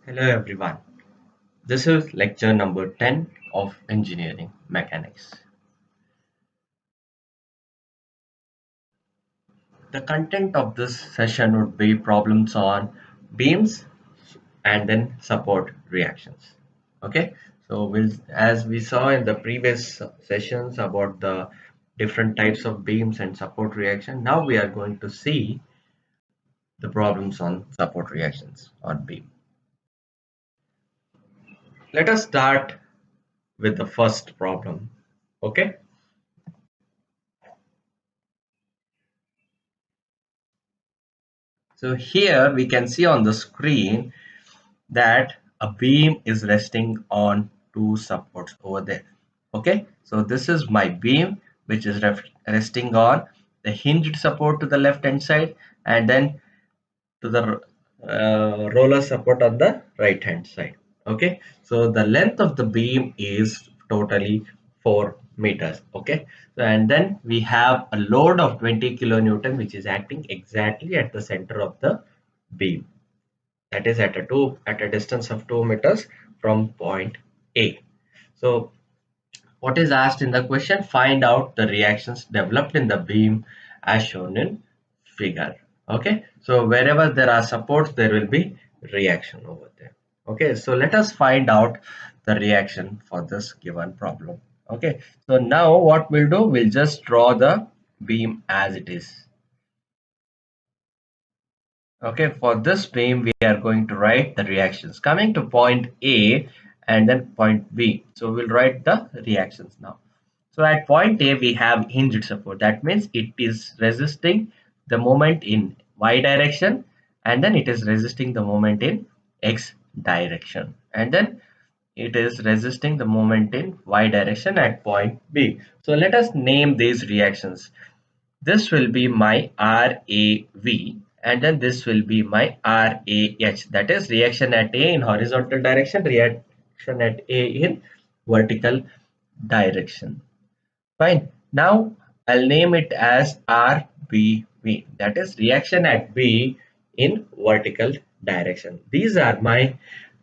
Hello everyone. This is lecture number 10 of engineering mechanics. The content of this session would be problems on beams and then support reactions. Okay, so as we saw in the previous sessions about the different types of beams and support reaction, now we are going to see the problems on support reactions on beam. Let us start with the first problem. Okay. So here we can see on the screen that a beam is resting on two supports over there. Okay, so this is my beam which is resting on the hinged support to the left hand side and then to the roller support on the right hand side. Okay, so the length of the beam is totally 4 meters. Okay, so and then we have a load of 20 kilonewton which is acting exactly at the center of the beam, that is at a distance of 2 meters from point A. So what is asked in the question? Find out the reactions developed in the beam as shown in figure. Okay, so wherever there are supports, there will be reaction over there. Okay, so let us find out the reaction for this given problem. Okay, so now what we'll do, we'll just draw the beam as it is. Okay, for this beam, we are going to write the reactions coming to point A and then point B. So we'll write the reactions now. So at point A, we have hinged support. That means it is resisting the moment in Y direction and then it is resisting the moment in X direction. And then it is resisting the moment in Y direction at point B. So let us name these reactions. This will be my RAV and then this will be my RAH, that is reaction at A in horizontal direction, reaction at A in vertical direction. Fine. Now I'll name it as RBV, that is reaction at B in vertical direction. These are my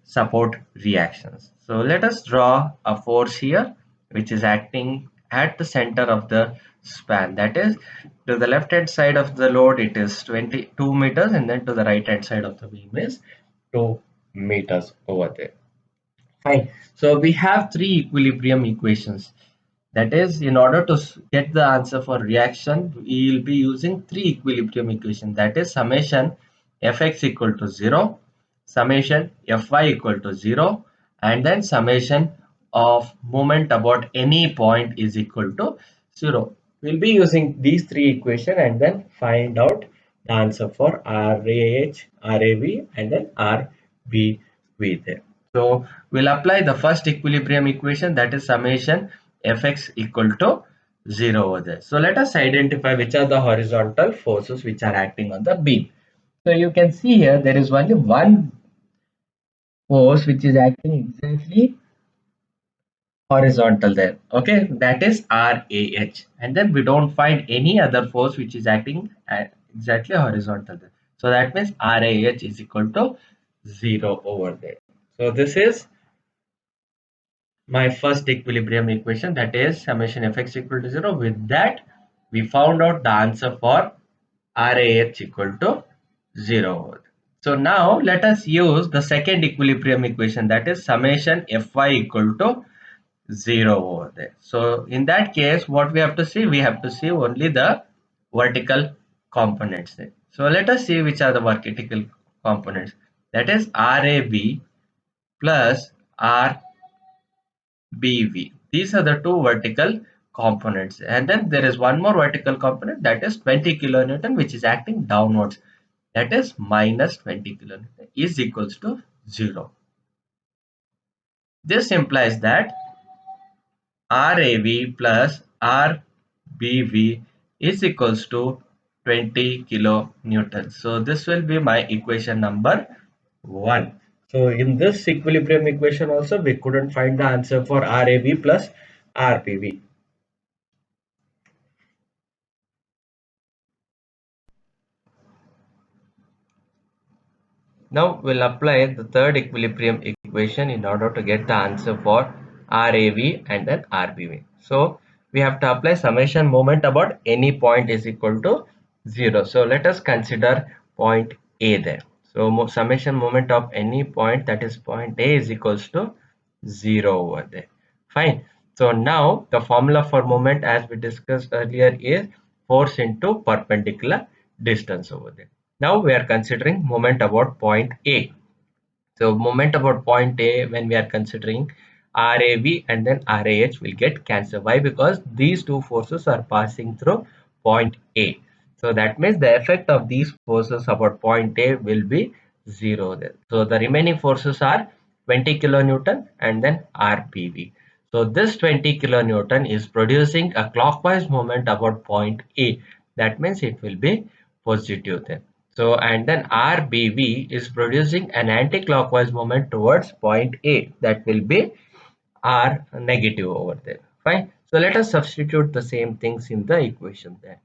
support reactions. So let us draw a force here which is acting at the center of the span, that is to the left hand side of the load it is 22 meters and then to the right hand side of the beam is 2 meters over there. Fine. So we have three equilibrium equations. That is, in order to get the answer for reaction, we will be using three equilibrium equations. That is summation fx equal to 0, summation fy equal to 0, and then summation of moment about any point is equal to 0. We'll be using these three equations and then find out the answer for RAH, RAV, and then RBV there. So we'll apply the first equilibrium equation, that is summation fx equal to 0 over there. So let us identify which are the horizontal forces which are acting on the beam. So you can see here there is only one force which is acting exactly horizontal there. Okay, that is RAH. And then we don't find any other force which is acting at exactly horizontal there. So that means RAH is equal to 0 over there. So this is my first equilibrium equation, that is summation fx equal to 0. With that we found out the answer for RAH equal to 0. So now let us use the second equilibrium equation, that is summation fy equal to 0 over there. So in that case what we have to see, we have to see only the vertical components there. So let us see which are the vertical components, that is RAB plus R BV. These are the two vertical components. And then there is one more vertical component, that is 20 kilonewton which is acting downwards. That is minus 20 kilonewton is equals to 0. This implies that RAV plus RBV is equals to 20 kilonewtons. So this will be my equation number 1. So in this equilibrium equation also we couldn't find the answer for RAV plus RBV. Now we'll apply the third equilibrium equation in order to get the answer for RAV and then RBV. So we have to apply summation moment about any point is equal to 0. So let us consider point A there. So summation moment of any point, that is point A, is equals to 0 over there. Fine. So now the formula for moment as we discussed earlier is force into perpendicular distance over there. Now we are considering moment about point A. So moment about point A, when we are considering RAV and then RAH, will get cancelled. Why? Because these two forces are passing through point A. So that means the effect of these forces about point A will be 0 there. So the remaining forces are 20 kilonewton and then RPV. So this 20 kilonewton is producing a clockwise moment about point A. That means it will be positive there. So and then RBV is producing an anti-clockwise moment towards point A. That will be R negative over there. Fine. So let us substitute the same things in the equation there.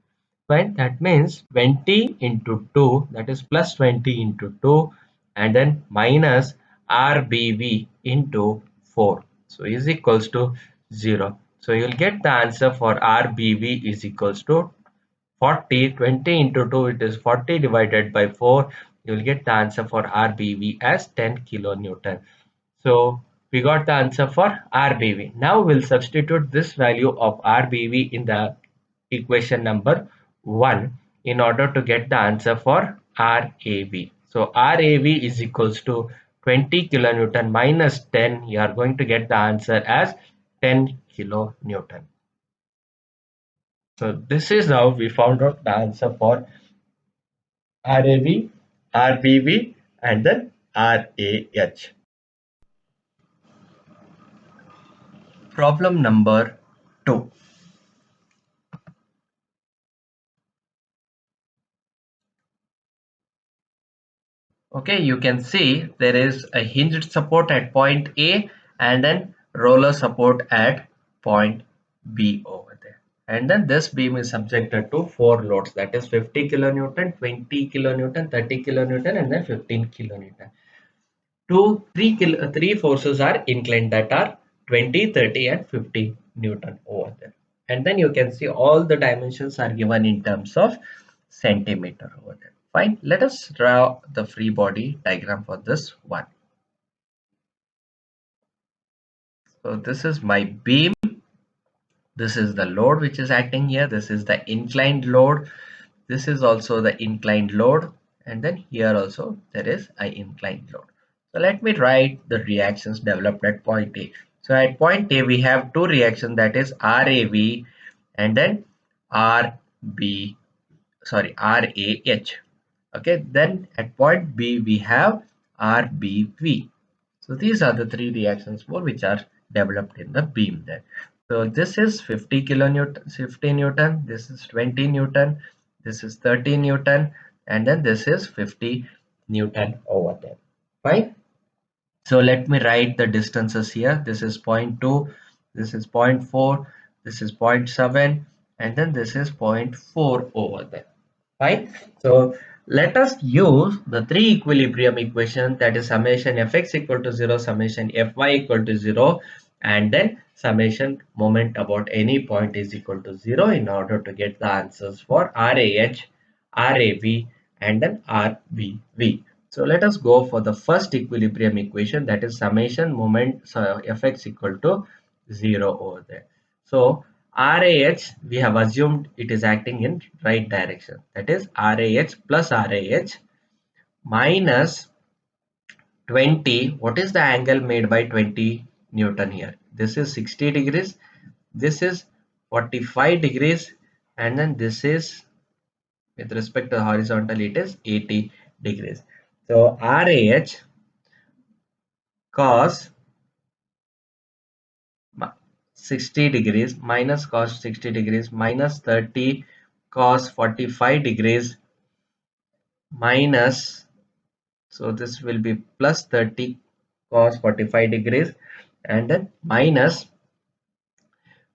Fine. That means 20 into 2, that is plus 20 into 2, and then minus RBV into 4. So is equals to 0. So you'll get the answer for RBV is equals to 40. 20 into 2, it is 40 divided by 4. You will get the answer for RBV as 10 kilonewton. So we got the answer for RBV. Now we'll substitute this value of RBV in the equation number 1 in order to get the answer for RAV. So RAV is equals to 20 kilonewton minus 10. You are going to get the answer as 10 kilonewton. So this is how we found out the answer for RAV, RBV, and then RAH. Problem number 2. Okay, you can see there is a hinged support at point A and then roller support at point B over there. And then this beam is subjected to 4 loads, that is 50 kilonewton, 20 kilonewton, 30 kilonewton, and then 15 kilonewton. Three forces are inclined, that are 20, 30, and 50 Newton over there. And then you can see all the dimensions are given in terms of centimeter over there. Fine. Let us draw the free body diagram for this one. So this is my beam. This is the load which is acting here. This is the inclined load. This is also the inclined load. And then here also there is an inclined load. So let me write the reactions developed at point A. So at point A we have two reactions, that is RAV and then RB, sorry, RAH. Okay, then at point B we have RBV. So these are the three reactions for which are developed in the beam there. So this is 50 kilonewton, 50 Newton, this is 20 Newton, this is 30 Newton, and then this is 50 Newton over there. Right? So let me write the distances here. This is 0.2, this is 0.4, this is 0.7, and then this is 0.4 over there. Right? So let us use the three equilibrium equation, that is summation fx equal to 0, summation fy equal to 0, and then summation moment about any point is equal to 0 in order to get the answers for RAH, RAV, and then RBV. So let us go for the first equilibrium equation, that is summation moment fx equal to 0 over there. So RAH, we have assumed it is acting in right direction, that is RAH plus RAH minus 20. What is the angle made by 20 Newton here? This is 60 degrees, this is 45 degrees, and then this is, with respect to horizontal, it is 80 degrees. So RAH cos 60 degrees minus cos 60 degrees minus 30 cos 45 degrees minus, so this will be plus 30 cos 45 degrees and then minus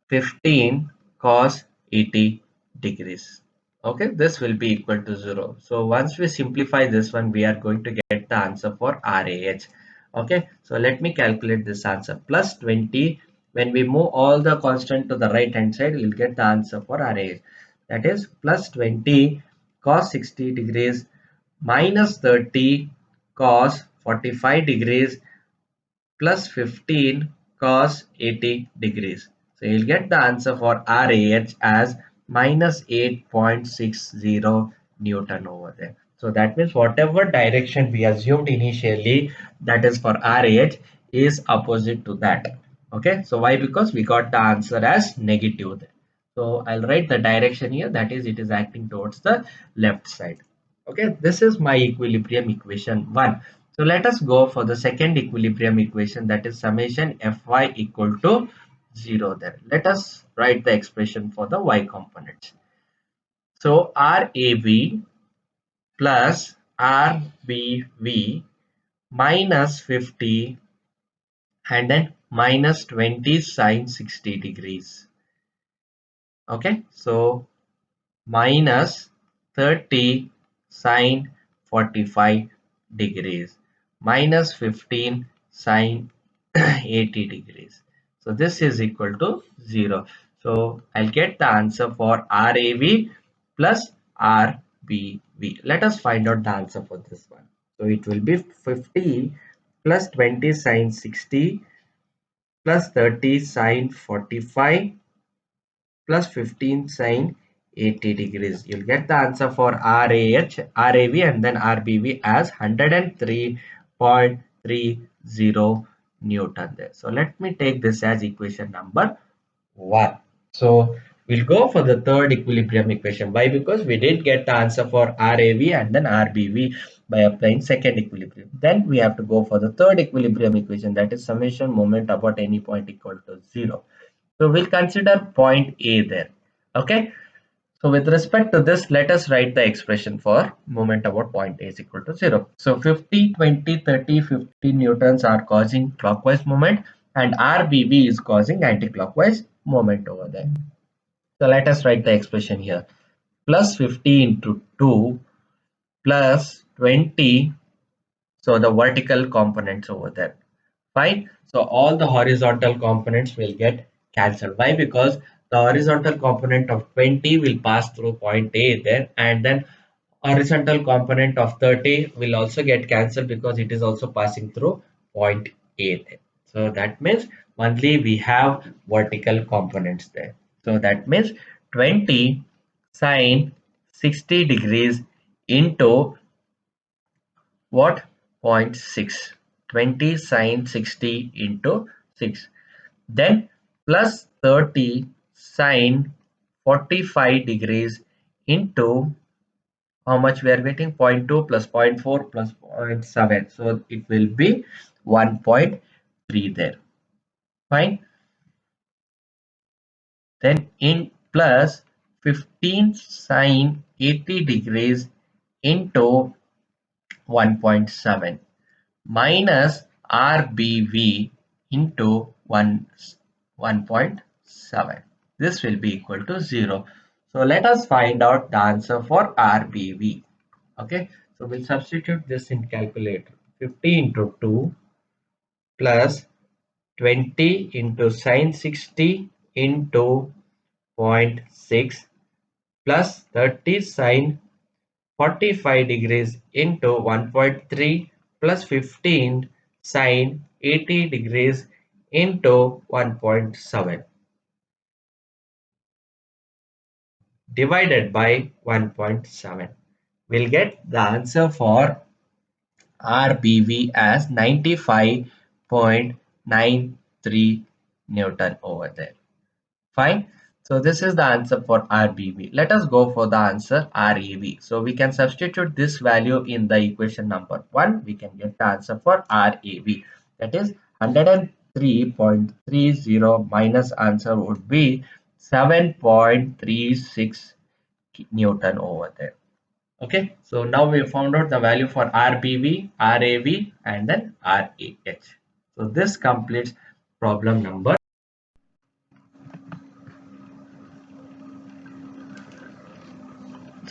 15 cos 80 degrees. Okay, this will be equal to 0. So once we simplify this one, we are going to get the answer for RAH. Okay, so let me calculate this answer. Plus 20, when we move all the constant to the right hand side, we'll get the answer for RAH. That is plus 20 cos 60 degrees minus 30 cos 45 degrees plus 15 cos 80 degrees. So you'll get the answer for RAH as minus 8.60 Newton over there. So that means whatever direction we assumed initially, that is for RAH, is opposite to that. Okay, so why? Because we got the answer as negative there. So I'll write the direction here, that is it is acting towards the left side. Okay, this is my equilibrium equation 1. So let us go for the second equilibrium equation, that is summation Fy equal to 0 there. Let us write the expression for the y components. So RAV plus RBV minus 50 and then minus 20 sine 60 degrees. Okay, so minus 30 sine 45 degrees minus 15 sine 80 degrees. So this is equal to 0. So I'll get the answer for RAV plus RBV. Let us find out the answer for this one. So it will be 50 plus 20 sine 60 plus 30 sine 45 plus 15 sine 80 degrees. You'll get the answer for RAH, RAV and then RBV as 103.30 Newton there. So let me take this as equation number 1. So we'll go for the third equilibrium equation. Why? Because we did get the answer for RAV and then RBV by applying second equilibrium. Then we have to go for the third equilibrium equation, that is summation moment about any point equal to 0. So we'll consider point A there. Okay. So with respect to this, let us write the expression for moment about point A is equal to 0. So 50, 20, 30, 50 newtons are causing clockwise moment and RBV is causing anti-clockwise moment over there. So let us write the expression here. Plus 50 into 2 plus 20. So the vertical components over there. Fine. So all the horizontal components will get cancelled. Why? Because the horizontal component of 20 will pass through point A there, and then horizontal component of 30 will also get cancelled because it is also passing through point A there. So that means only we have vertical components there. So that means 20 sine 60 degrees into what? 0.6. 20 sine 60 into 6. Then plus 30 sine 45 degrees into how much we are getting? Zero point 0.2 plus 0.4 plus 0.7. So it will be 1.3 there. Fine. Then in plus 15 sine 80 degrees into 1.7 minus RBV into 1.7. This will be equal to 0. So let us find out the answer for RBV. Okay, so we'll substitute this in calculator. 50 into 2 plus 20 into sine 60 into zero point 0.6 plus 30 sine 45 degrees into 1.3 plus 15 sine 80 degrees into 1.7 divided by 1.7. We'll get the answer for RBV as 95.93 Newton over there. Fine. So this is the answer for RBV. Let us go for the answer RAV. So we can substitute this value in the equation number 1. We can get the answer for RAV. That is 103.30 minus answer would be 7.36 Newton over there. Okay. So now we found out the value for RBV, RAV and then RAH. So this completes problem number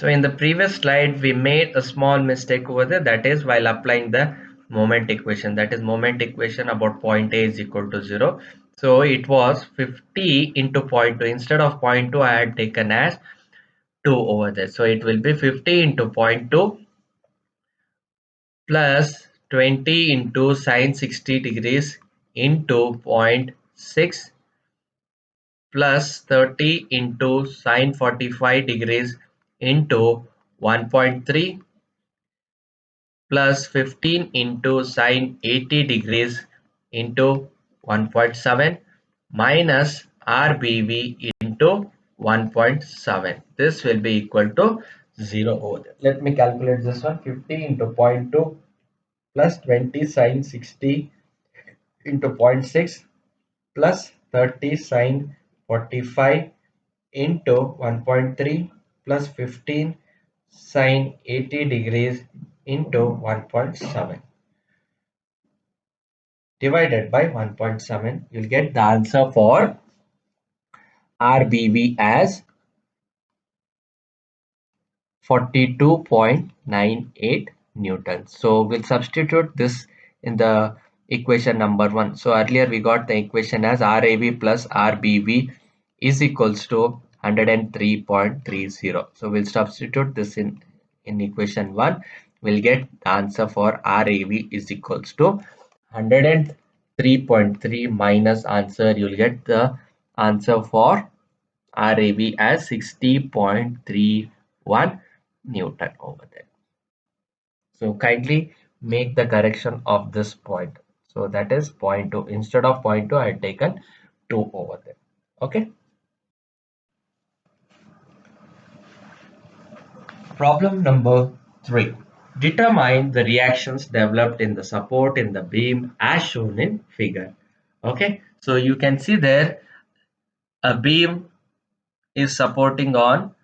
So in the previous slide, we made a small mistake over there. That is while applying the moment equation. That is moment equation about point A is equal to 0. So it was 50 into point 0.2. Instead of point 0.2, I had taken as 2 over there. So it will be 50 into point 0.2 plus 20 into sine 60 degrees into point 0.6 plus 30 into sine 45 degrees into 1.3 plus 15 into sine 80 degrees into 1.7 minus RBV into 1.7. This will be equal to 0 over there. Let me calculate this one. 50 into 0.2 plus 20 sine 60 into 0.6 plus 30 sine 45 into 1.3 plus 15 sine 80 degrees into 1.7 divided by 1.7. You'll get the answer for RBV as 42.98 newtons. So we'll substitute this in the equation number 1. So earlier we got the equation as RAV plus RBV is equals to 103.30. So we'll substitute this in equation 1. We'll get the answer for RAV is equals to 103.3 minus answer. You'll get the answer for RAV as 60.31 Newton over there. So kindly make the correction of this point. So that is 0.2. Instead of 0.2, I had taken 2 over there. Okay. Problem number 3. Determine the reactions developed in the support in the beam as shown in figure. Okay. So you can see there a beam is supported on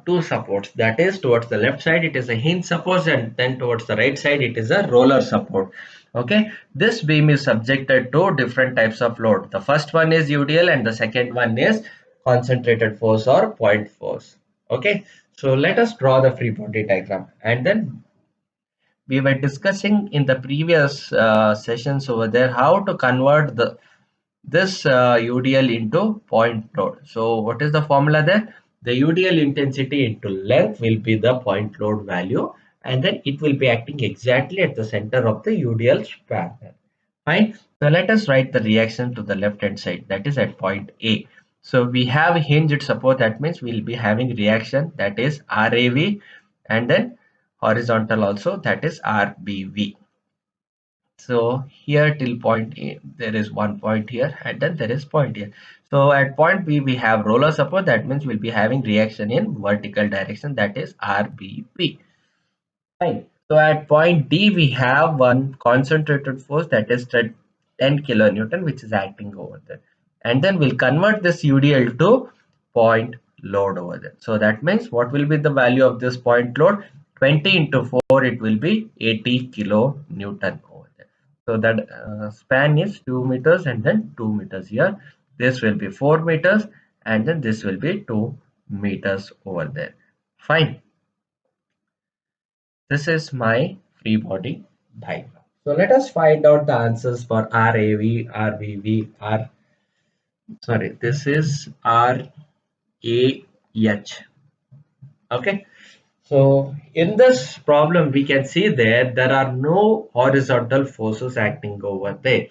two supports, that is towards the left side it is a hinge support and then towards the right side it is a roller support. Okay, this beam is subjected to different types of load. The first one is UDL and the second one is concentrated force or point force. Okay, so let us draw the free body diagram, and then we were discussing in the previous sessions over there how to convert this UDL into point load. So what is the formula there? The UDL intensity into length will be the point load value, and then it will be acting exactly at the center of the UDL span. Fine. So let us write the reaction to the left hand side, that is at point A. So we have hinged support, that means we will be having reaction, that is RAV, and then horizontal also, that is RBV. So here till point A, there is one point here and then there is point here. So at point B, we have roller support. That means we'll be having reaction in vertical direction, that is RBP. Fine. So at point D, we have one concentrated force, that is 10 kilonewton, which is acting over there. And then we'll convert this UDL to point load over there. So that means what will be the value of this point load? 20 into 4, it will be 80 kilonewton over there. So that span is 2 meters and then 2 meters here. This will be 4 meters and then this will be 2 meters over there. Fine. This is my free body diagram. So let us find out the answers for RAV, RBV, sorry, this is RAH. Okay. So in this problem, we can see there are no horizontal forces acting over there.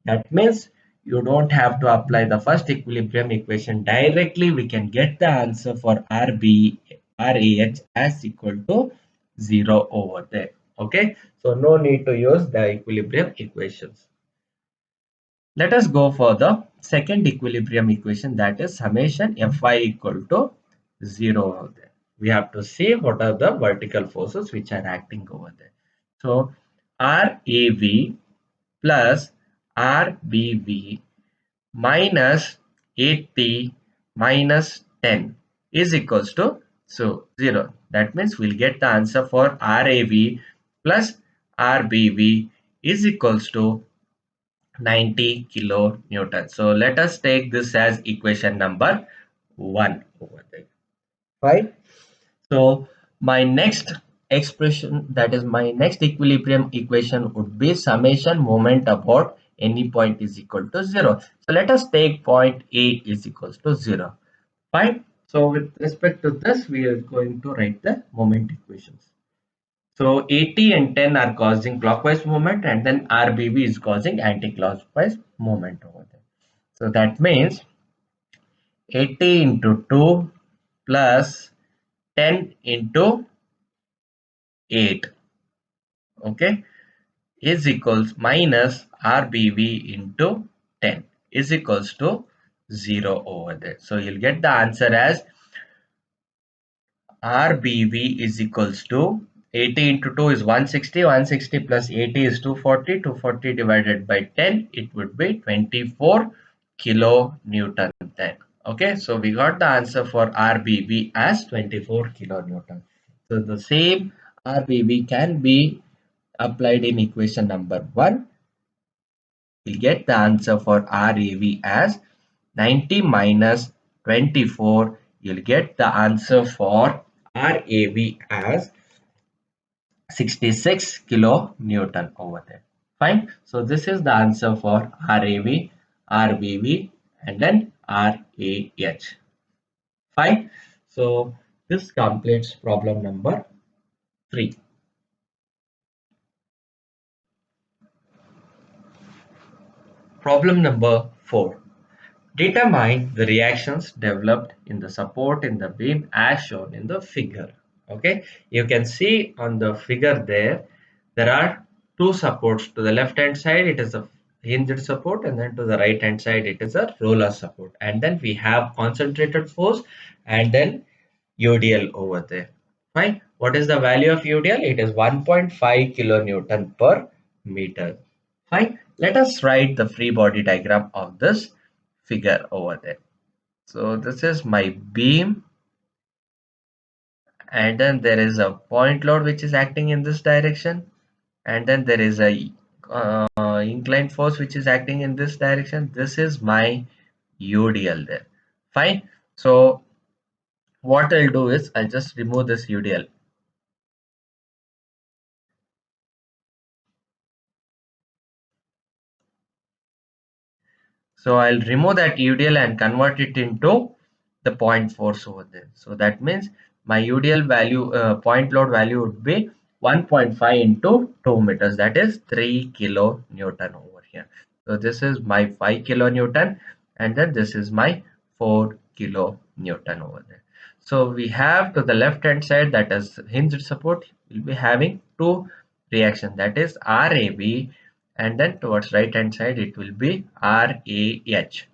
That means you don't have to apply the first equilibrium equation directly. We can get the answer for RAH as equal to 0 over there. Okay, so no need to use the equilibrium equations. Let us go for the second equilibrium equation, that is summation Fy equal to 0 over there. We have to see what are the vertical forces which are acting over there. So RAV plus RBV minus 80 minus 10 is equals to 0. That means we'll get the answer for RAV plus RBV is equals to 90 kilonewton. So let us take this as equation number 1 over there. Fine. So my next expression, that is my next equilibrium equation, would be summation moment about any point is equal to 0. So let us take point A is equals to 0. Fine. So with respect to this, we are going to write the moment equations. So 80 and 10 are causing clockwise movement, and then RBB is causing anti-clockwise movement over there. So that means 80 into 2 plus 10 into 8, okay, is equals minus RBV into 10 is equals to 0 over there. So you'll get the answer as RBV is equals to 80 into 2 is 160, 160 plus 80 is 240, 240 divided by 10, it would be 24 kilonewton then. Okay, so we got the answer for RBV as 24 kilonewton. So the same RBV can be applied in equation number 1. We'll get the answer for RAV as 90 minus 24. You'll get the answer for RAV as 66 kilonewton over there. Fine. So this is the answer for RAV, RBV, and then RAH. Fine. So this completes problem number 3. Problem number 4. Determine the reactions developed in the support in the beam as shown in the figure. Okay, you can see on the figure there are two supports. To the left hand side it is a hinged support, and then to the right hand side it is a roller support, and then we have concentrated force and then UDL over there. Fine. What is the value of UDL? It is 1.5 kilonewton per meter. Fine. Let us write the free body diagram of this figure over there. So this is my beam, and then there is a point load which is acting in this direction, and then there is a inclined force which is acting in this direction. This is my UDL there. Fine. So what I'll do is I'll just remove this UDL. So I'll remove that UDL and convert it into the point force over there. So that means my UDL value, point load value would be 1.5 into 2 meters, that is 3 kilonewton over here. So this is my 5 kilonewton, and then this is my 4 kilonewton over there. So we have to the left hand side, that is hinged support, we'll be having two reaction, that is RAB, and then towards right hand side it will be RAH.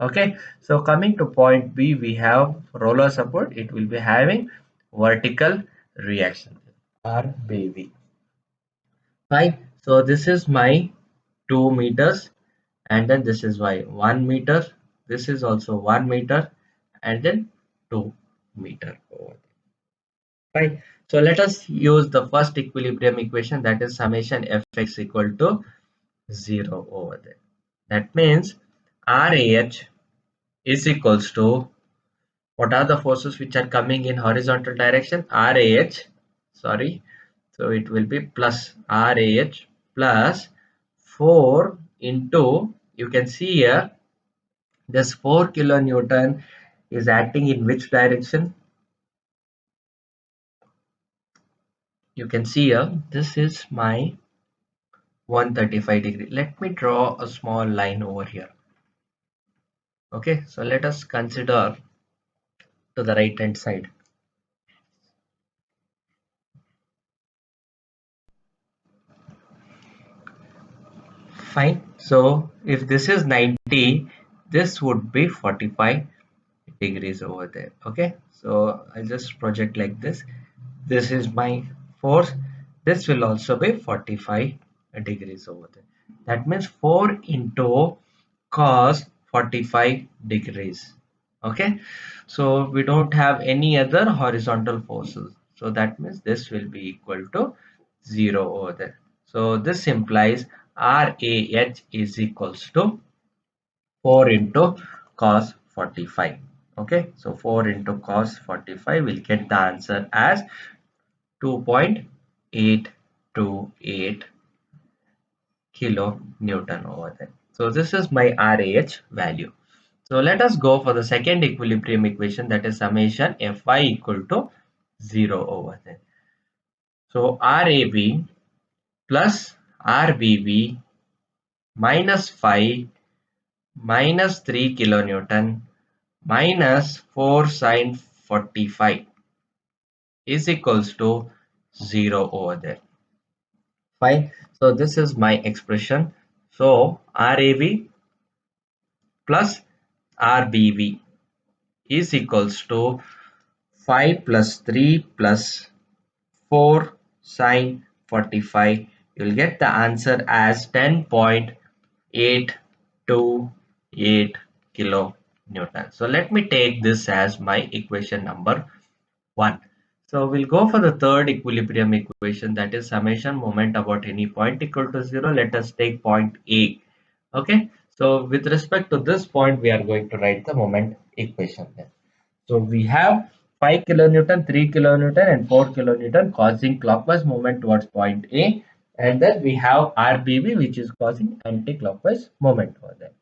Okay, so coming to point B, we have roller support, it will be having vertical reaction, RBV. Fine. So this is my 2 meters, and then this is my 1 meter, this is also 1 meter, and then 2 meter over there. Fine. So let us use the first equilibrium equation, that is summation Fx equal to 0 over there. That means RAH is equals to, what are the forces which are coming in horizontal direction? RAH, sorry. So it will be plus RAH plus 4 into, you can see here, this 4 kilonewton is acting in which direction? You can see here, this is my 135 degree. Let me draw a small line over here. Okay, so let us consider to the right hand side. Fine. So if this is 90, this would be 45 degrees over there. Okay, so I just project like this. This is my force. This will also be 45 degrees over there. That means 4 into cos 45 degrees. Okay, so we don't have any other horizontal forces. So that means this will be equal to 0 over there. So this implies RAH is equals to 4 into cos 45. Okay, so 4 into cos 45 will get the answer as 2.828 kilonewton over there. So this is my RAH value. So let us go for the second equilibrium equation, that is summation Fy equal to 0 over there. So RAB plus RBB minus 5 minus 3 kilonewton minus 4 sine 45 is equals to 0 over there. Fine. So this is my expression. So RAB plus RBB is equals to 5 plus 3 plus 4 sine 45. You'll get the answer as 10.828 kilonewton. So let me take this as my equation number 1. So we'll go for the third equilibrium equation, that is summation moment about any point equal to 0. Let us take point A. Okay. So with respect to this point, we are going to write the moment equation then. So we have 5 kilonewton, 3 kilonewton and 4 kilonewton causing clockwise movement towards point A, and then we have RBB which is causing anti-clockwise movement over there.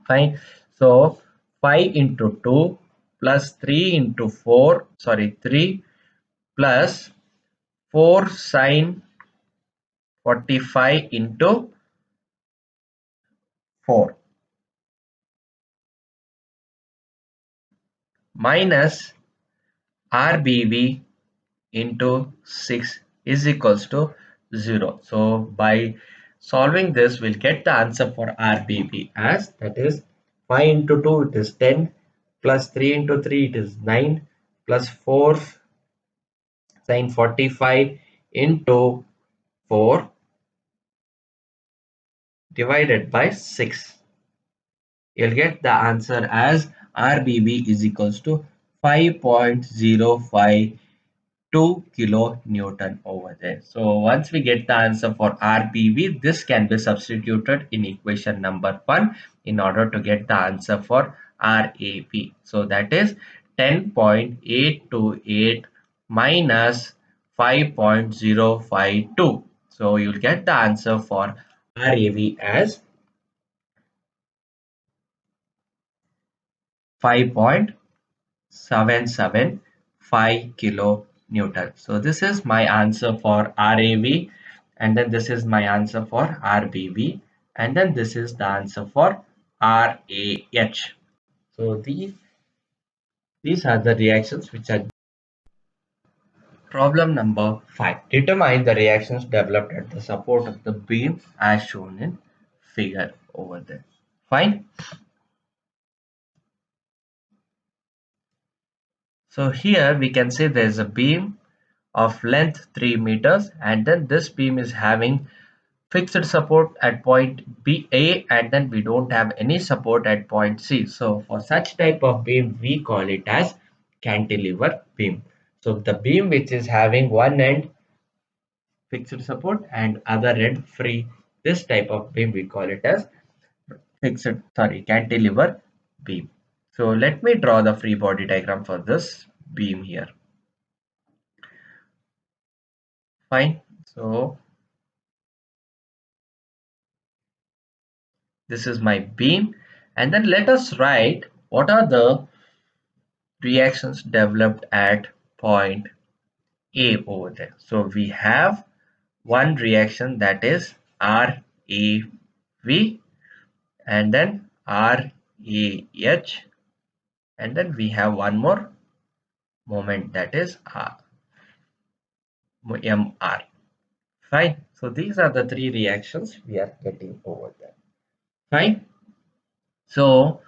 Fine. So 5 into 2 plus 3 into 4, sorry, 3 plus 4 sine 45 into 4 minus RBB into 6 is equals to 0. So by solving this, we'll get the answer for RBB as, that is 5 into 2 it is 10 plus 3 into 3 it is 9 plus 4 sine 45 into 4 divided by 6. You'll get the answer as RBB is equals to 5.052 kilonewton over there. So once we get the answer for RBB, this can be substituted in equation number 1 in order to get the answer for RAB. So that is 10.828 minus 5.052. So you'll get the answer for RAB as 5.775 kilonewton. So this is my answer for RAB, and then this is my answer for RBB, and then this is the answer for RAH. So these are the reactions which are. Problem number 5. Determine the reactions developed at the support of the beam as shown in figure over there. Fine. So here we can say there is a beam of length 3 meters, and then this beam is having fixed support at point B A, and then we don't have any support at point C. So for such type of beam we call it as cantilever beam. So the beam which is having one end fixed support and other end free, this type of beam we call it as cantilever beam. So let me draw the free body diagram for this beam here. Fine. So this is my beam, and then let us write what are the reactions developed at point A over there. So we have one reaction, that is RAV, and then RAH, and then we have one more moment, that is MR. Fine. So these are the three reactions we are getting over there. Fine. So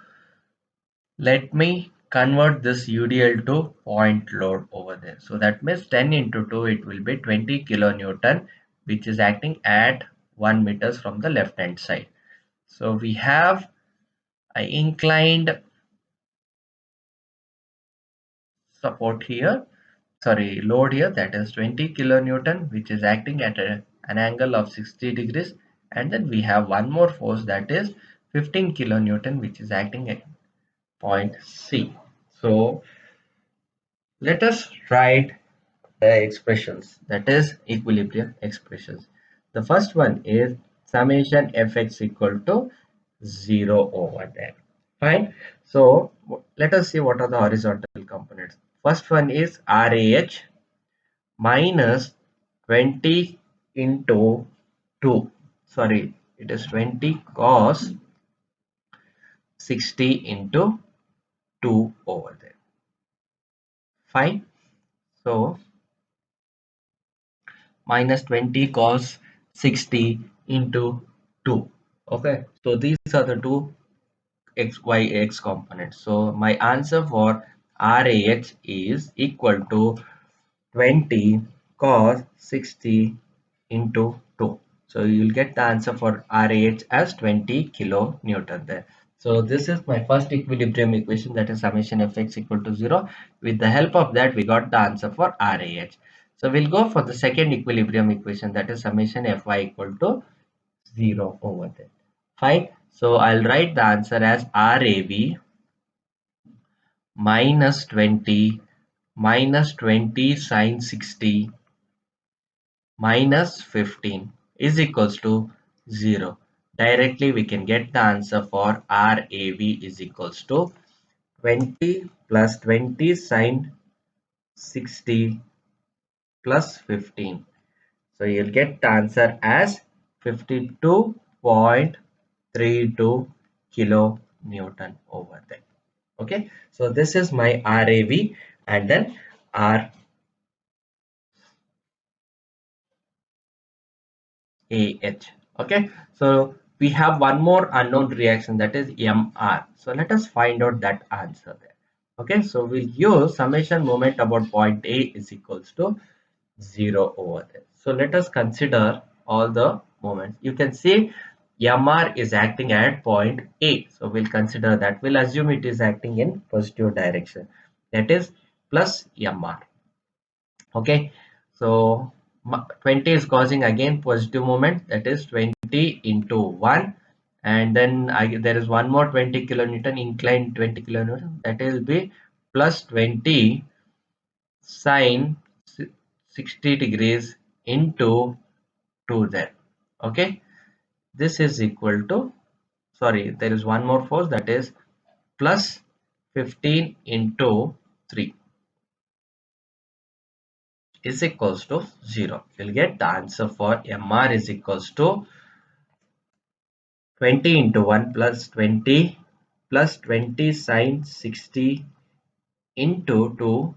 let me convert this UDL to point load over there. So that means 10 into 2, it will be 20 kilonewton, which is acting at 1 meters from the left hand side. So we have an inclined support here, sorry, load here, that is 20 kilonewton, which is acting at an angle of 60 degrees. And then we have one more force, that is 15 kilonewton, which is acting at point C. So let us write the expressions, that is equilibrium expressions. The first one is summation fx equal to 0 over there. Fine. So let us see what are the horizontal components. First one is RAH minus 20 into 2. Sorry, it is 20 cos 60 into 2 over there. Fine. So minus 20 cos 60 into 2. Okay, so these are the two x, y, x components. So my answer for RAH is equal to 20 cos 60 into 2. So you'll get the answer for RAH as 20 kilonewton there. So this is my first equilibrium equation, that is summation fx equal to 0. With the help of that, we got the answer for RAH. So we'll go for the second equilibrium equation, that is summation fy equal to 0 over there. Fine. So I'll write the answer as RAB minus 20 sine 60 minus 15 is equals to 0. Directly we can get the answer for RAB is equals to 20 plus 20 sine 60 plus 15. So you'll get the answer as 52.32 kilonewton over there. Okay, so this is my RAB and then RAH. Okay, so we have one more unknown reaction, that is MR. So let us find out that answer there. Okay, so we'll use summation moment about point A is equals to 0 over there. So let us consider all the moments. You can see MR is acting at point A. So we'll consider that. We'll assume it is acting in positive direction. That is plus MR. Okay. So 20 is causing again positive moment. That is 20 into 1. And then there is one more 20 kilonewton, inclined 20 kilonewton. That will be plus 20 sine 60 degrees into 2 there. Okay, this is equal to, sorry, there is one more force, that is plus 15 into 3 is equals to 0. You'll get the answer for MR is equals to 20 into 1 plus 20 sine 60 into 2,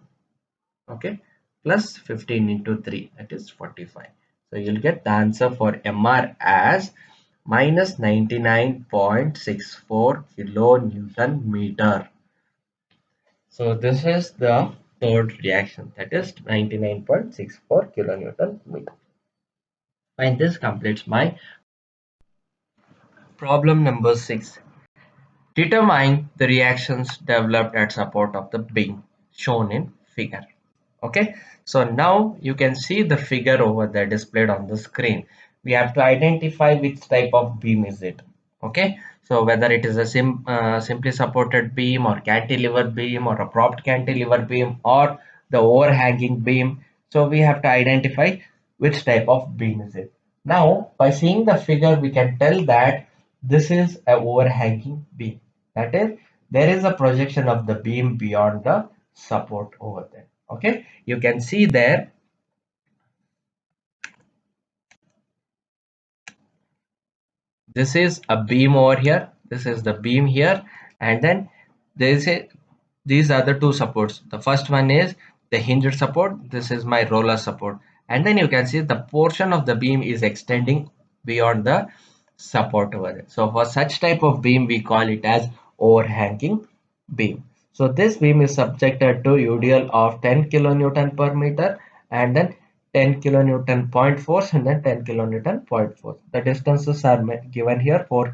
okay, plus 15 into 3, that is 45. So you'll get the answer for MR as minus 99.64 kilonewton meter. So this is the third reaction, that is 99.64 kilonewton meter. And this completes my problem number 6. Determine the reactions developed at support of the beam shown in figure. Okay, so now you can see the figure over there displayed on the screen. We have to identify which type of beam is it. Okay, so whether it is a simply supported beam or cantilever beam or a propped cantilever beam or the overhanging beam, so we have to identify which type of beam is it. Now by seeing the figure we can tell that this is a overhanging beam, that is there is a projection of the beam beyond the support over there. Okay, you can see there this is a beam over here, this is the beam here, and then there is a these are the two supports. The first one is the hinged support, this is my roller support, and then you can see the portion of the beam is extending beyond the support over there. So for such type of beam we call it as overhanging beam. So this beam is subjected to UDL of 10 kilonewton per meter and then 10 kilonewton point force and then 10 kilonewton point force. The distances are given here 4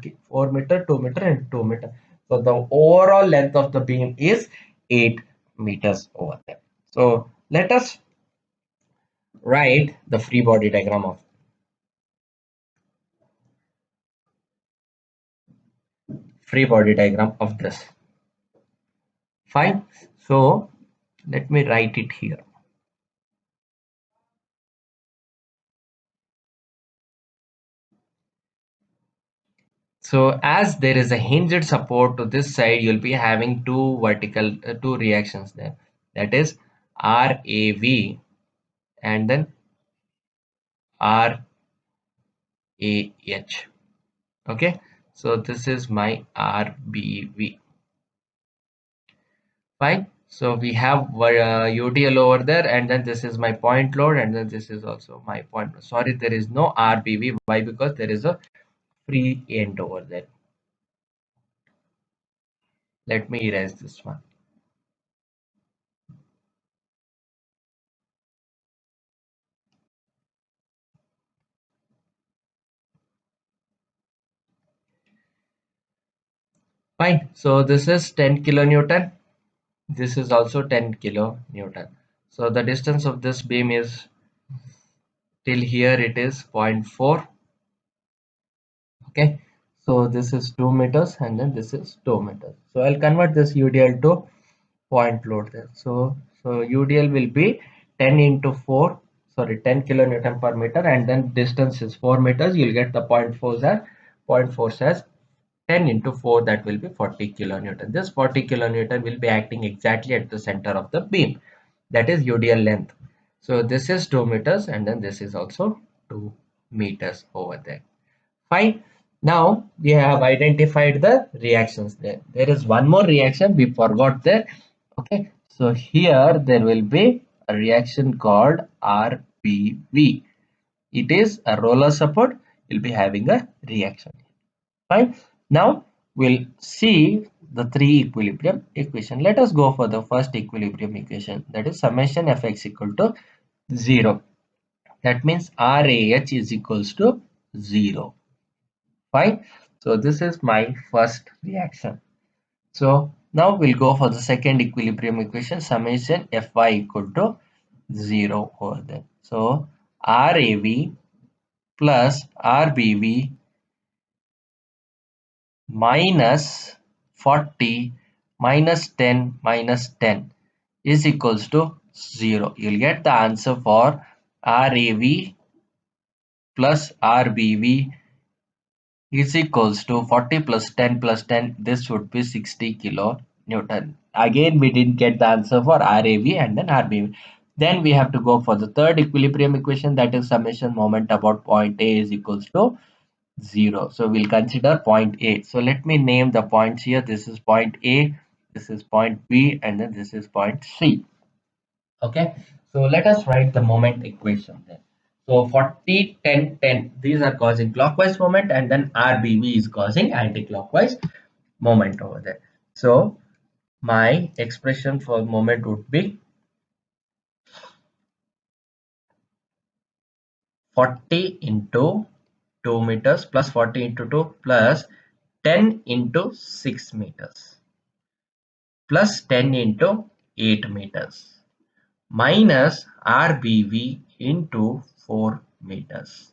meter, 2 meter and 2 meter. So the overall length of the beam is 8 meters over there. So let us write the free body diagram of this. Fine. So let me write it here. So as there is a hinged support to this side, you'll be having two reactions there. That is RAV and then RAH. Okay. So this is my RBV. Fine. So we have UDL over there, and then this is my point load, and then this is also my point. Sorry, there is no RBV. Why? Because there is a free end over there. Let me erase this one. Fine. So this is 10 kilonewton. This is also 10 kilonewton. So the distance of this beam is till here it is zero point 0.4. Okay. So this is 2 meters and then this is 2 meters. So I'll convert this UDL to point load there. So UDL will be 10 into 4, sorry, 10 kilonewton per meter, and then distance is 4 meters. You'll get the point 4 as 10 into 4, that will be 40 kilonewton. This 40 kilonewton will be acting exactly at the center of the beam. That is UDL length. So this is 2 meters and then this is also 2 meters over there. Fine. Now we have identified the reactions there. There is one more reaction we forgot there. Okay. So here there will be a reaction called RBV. It is a roller support. You'll be having a reaction. Fine. Now we'll see the three equilibrium equation. Let us go for the first equilibrium equation. That is summation Fx equal to 0. That means RAH is equals to 0. Fine. So this is my first reaction. So now we'll go for the second equilibrium equation, summation Fy equal to 0 over there. So RAV plus RBV minus 40 minus 10 minus 10 is equals to 0. You'll get the answer for RAV plus RBV is equals to 40 plus 10 plus 10. This would be 60 kilonewton. Again, we didn't get the answer for RAV and then RBV. Then we have to go for the third equilibrium equation, that is summation moment about point A is equals to 0. So we'll consider point A. So let me name the points here. This is point A, this is point B, and then this is point C. Okay. So let us write the moment equation then. So 40, 10, 10. These are causing clockwise moment, and then RBV is causing anti-clockwise moment over there. So my expression for moment would be 40 into 2 meters plus 40 into 2 plus 10 into 6 meters plus 10 into 8 meters minus RBV into 4 meters.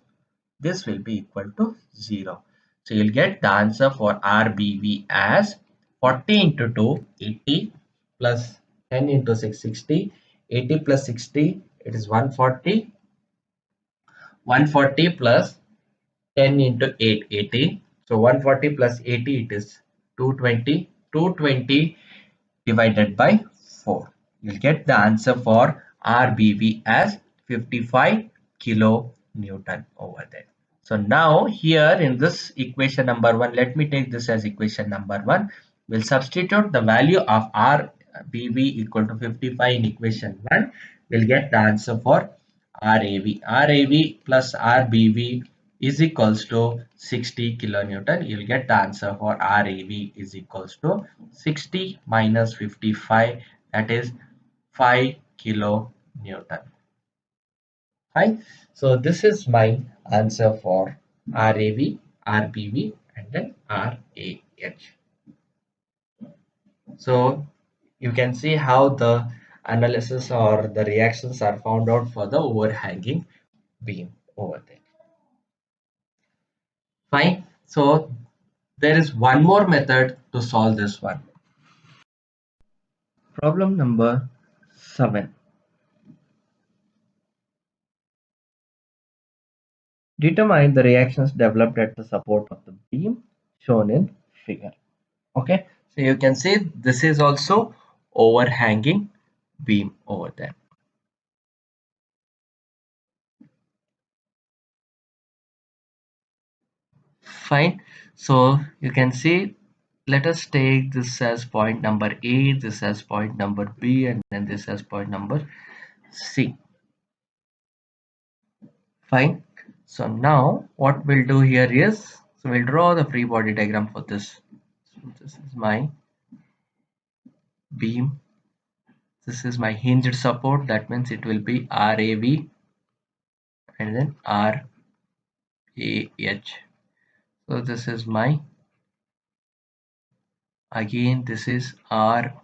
This will be equal to 0. So you'll get the answer for RBV as 40 into 2, 80 plus 10 into 6, 60, 80 plus 60, it is 140, 140 plus 10 into 8, 80. So 140 plus 80, it is 220, 220 divided by 4. You'll get the answer for RBV as 55 kilonewton over there. So now here in this equation number 1, let me take this as equation number 1. We'll substitute the value of RBV equal to 55 in equation 1. We'll get the answer for RAV. RAV plus RBV is equals to 60 kilonewton. You'll get the answer for RAV is equals to 60 minus 55, that is 5 kilonewton. Fine. So this is my answer for RAV, RBV, and then RAH. So you can see how the analysis or the reactions are found out for the overhanging beam over there. Fine. So there is one more method to solve this one. Problem number 7. Determine the reactions developed at the support of the beam shown in figure. Okay, so you can see this is also overhanging beam over there. Fine. So you can see, let us take this as point number A, this as point number B, and then this as point number C. Fine. So now what we'll do here is, so we'll draw the free body diagram for this. So this is my beam. This is my hinged support. That means it will be RAV and then RAH. So this is my, again this is RBV.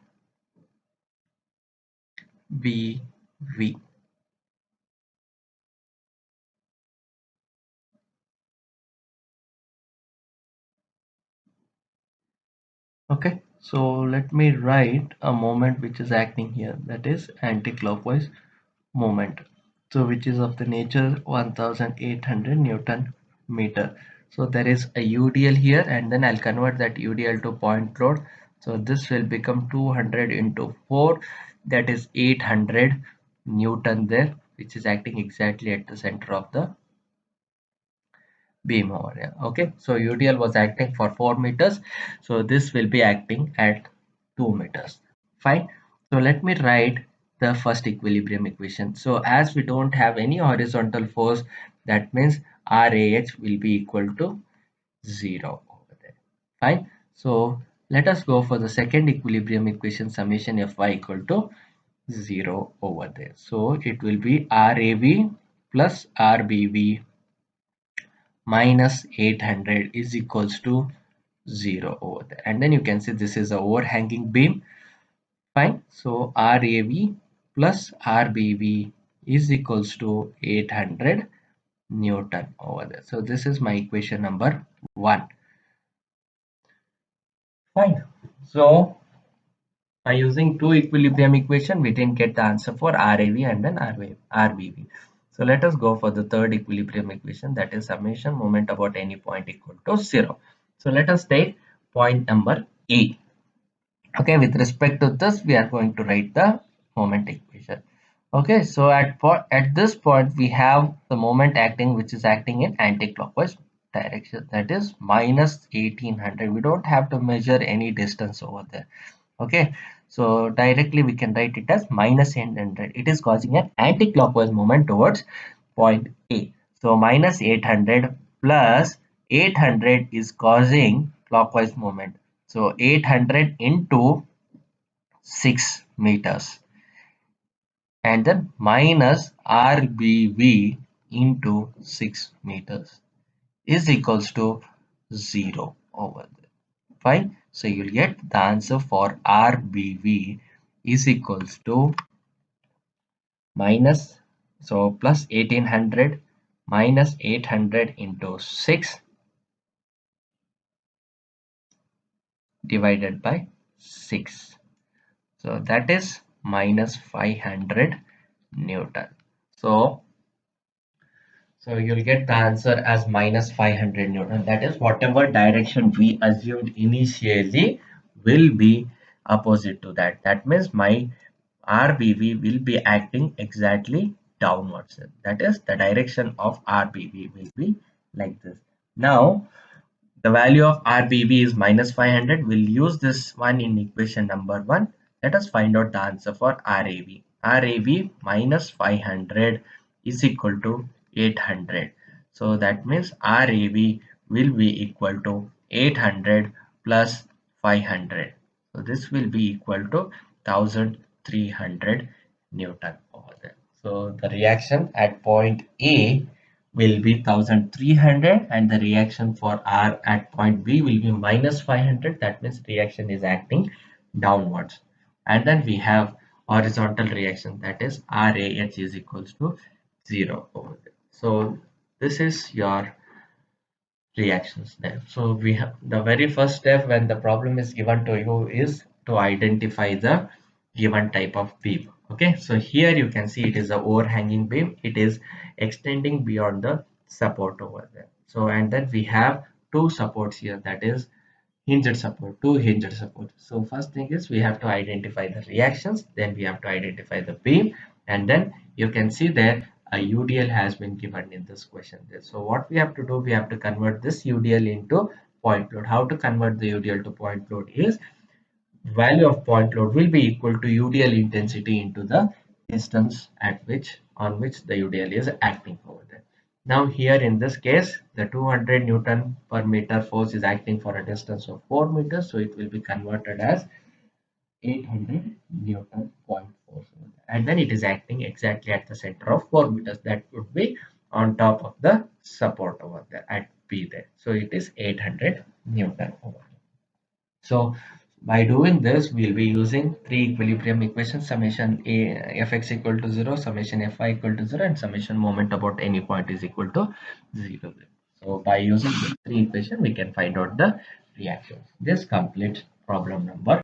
Okay, so let me write a moment which is acting here, that is anti-clockwise moment, so which is of the nature 1800 Newton meter. So there is a UDL here, and then I'll convert that UDL to point load. So this will become 200 into 4, that is 800 Newton there, which is acting exactly at the center of the beam over here. Okay, so UDL was acting for 4 meters, so this will be acting at 2 meters. Fine. So let me write the first equilibrium equation. So as we don't have any horizontal force, that means RAH will be equal to 0 over there. Fine. So let us go for the second equilibrium equation, summation Fy equal to 0 over there. So it will be RAV plus RBV minus 800 is equals to 0 over there. And then you can see this is a overhanging beam. Fine. So RAV plus RBV is equals to 800 Newton over there. So this is my equation number 1. Fine. So by using two equilibrium equation, we didn't get the answer for RAV and then RBV. So let us go for the third equilibrium equation, that is summation moment about any point equal to 0. So let us take point number A. Okay, with respect to this, we are going to write the moment equation. Okay, so at this point we have the moment acting, which is acting in anti-clockwise direction, that is minus 1800. We don't have to measure any distance over there. Okay, so directly we can write it as minus 800. It is causing an anti-clockwise moment towards point A. So minus 800 plus 800 is causing clockwise moment. So 800 into 6 meters, and then minus RBV into 6 meters is equals to 0 over there. Fine. So you'll get the answer for RBV is equals to minus, so plus 1800 minus 800 into 6 divided by 6. So that is minus 500 Newton. So you'll get the answer as minus 500 Newton. That is, whatever direction we assumed initially will be opposite to that. That means my RBV will be acting exactly downwards. That is, the direction of RBV will be like this. Now, the value of RBV is minus 500. We'll use this one in equation number 1. Let us find out the answer for RAV. RAV minus 500 is equal to 800. So that means RAV will be equal to 800 plus 500. So this will be equal to 1300 Newton over there. So the reaction at point A will be 1300, and the reaction for R at point B will be minus 500. That means reaction is acting downwards. And then we have horizontal reaction, that is RAH is equals to 0 over there. So this is your reactions there. So we have the very first step when the problem is given to you is to identify the given type of beam. Okay, so here you can see it is a overhanging beam. It is extending beyond the support over there. So and then we have two supports here, that is hinged support, two hinged support. So first thing is we have to identify the reactions, then we have to identify the beam, and then you can see that a UDL has been given in this question. So what we have to do, we have to convert this UDL into point load. How to convert the UDL to point load is value of point load will be equal to UDL intensity into the distance at which on which the UDL is acting over there. Now here in this case, the 200 Newton per meter force is acting for a distance of 4 meters. So it will be converted as 800 Newton point force. And then it is acting exactly at the center of 4 meters. That would be on top of the support over there at P there. So it is 800 Newton over there. So by doing this, we'll be using three equilibrium equations: summation a fx equal to 0, summation fy equal to 0, and summation moment about any point is equal to 0. So by using these three equations, we can find out the reactions. This completes problem number